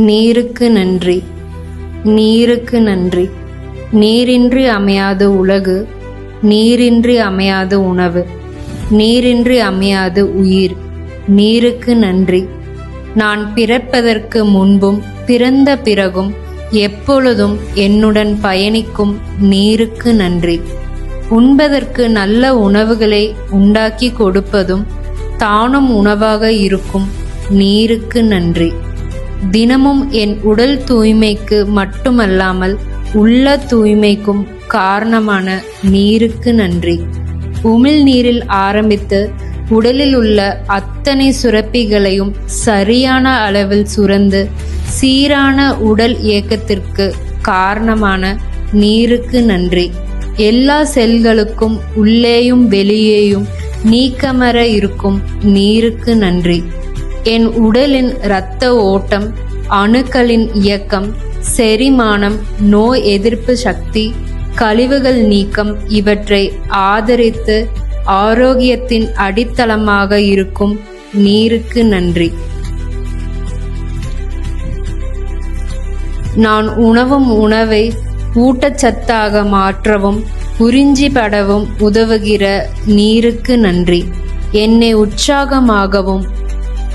நீருக்கு நன்றி, நீருக்கு நன்றி. நீரின்றி அமையாத உலகு, நீரின்றி அமையாத உணவு, நீரின்றி அமையாத உயிர். நீருக்கு நன்றி. நான் பிறப்பதற்கு முன்பும் பிறந்த பிறகும் எப்பொழுதும் என்னுடன் பயணிக்கும் நீருக்கு நன்றி. உண்பதற்கு நல்ல உணவுகளை உண்டாக்கி கொடுப்பதும் தானும் உணவாக இருக்கும் நீருக்கு நன்றி. தினமும் என் உடல் தூய்மைக்கு மட்டுமல்லாமல் உள்ள தூய்மைக்கும் காரணமான நீருக்கு நன்றி. உமிழ் நீரில் ஆரம்பித்து உடலில் உள்ள அத்தனை சுரப்பிகளையும் சரியான அளவில் சுரந்து சீரான உடல் இயக்கத்திற்கு காரணமான நீருக்கு நன்றி. எல்லா செல்களுக்கும் உள்ளேயும் வெளியேயும் நீக்கமற இருக்கும் நீருக்கு நன்றி. என் உடலின் இரத்த ஓட்டம், அணுக்களின் இயக்கம், செரிமானம், நோய் எதிர்ப்பு சக்தி, கழிவுகள் நீக்கம் இவற்றை ஆதரித்து ஆரோக்கியத்தின் அடித்தளமாக இருக்கும் நீருக்கு நன்றி. நான் உணவும் உணவை ஊட்டச்சத்தாக மாற்றவும் உறிஞ்சி படவும் உதவுகிற நீருக்கு நன்றி. என்னை உற்சாகமாகவும்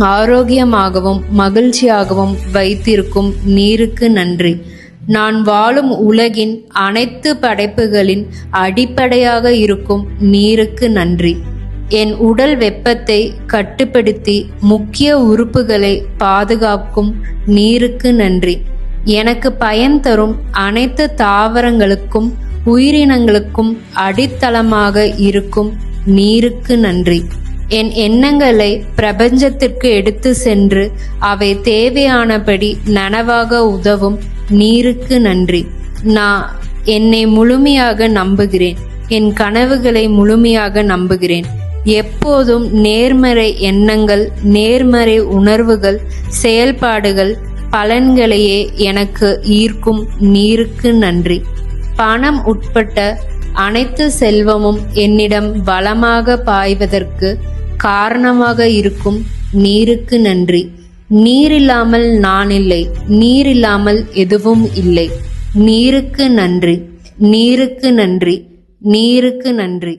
ஆரோக்கியமாகவும் மகிழ்ச்சியாகவும் வைத்திருக்கும் நீருக்கு நன்றி. நான் வாழும் உலகின் அனைத்து படைப்புகளின் அடிப்படையாக இருக்கும் நீருக்கு நன்றி. என் உடல் வெப்பத்தை கட்டுப்படுத்தி முக்கிய உறுப்புகளை பாதுகாக்கும் நீருக்கு நன்றி. எனக்கு பயன் தரும் அனைத்து தாவரங்களுக்கும் உயிரினங்களுக்கும் அடித்தளமாக இருக்கும் நீருக்கு நன்றி. என் எண்ணங்களை பிரபஞ்சத்திற்கு எடுத்து சென்று அவை தேவையானபடி நனவாக உதவும் நீருக்கு நன்றி. நான் என்னை முழுமையாக நம்புகிறேன். என் கனவுகளை முழுமையாக நம்புகிறேன். எப்போதும் நேர்மறை எண்ணங்கள், நேர்மறை உணர்வுகள், செயல்பாடுகள், பலன்களையே எனக்கு ஈர்க்கும் நீருக்கு நன்றி. பணம் உட்பட்ட அனைத்து செல்வமும் என்னிடம் வளமாக பாய்வதற்கு காரணமாக இருக்கும் நீருக்கு நன்றி. நீரில்லாமல் நான் இல்லை, நீரில்லாமல் எதுவும் இல்லை. நீருக்கு நன்றி, நீருக்கு நன்றி, நீருக்கு நன்றி.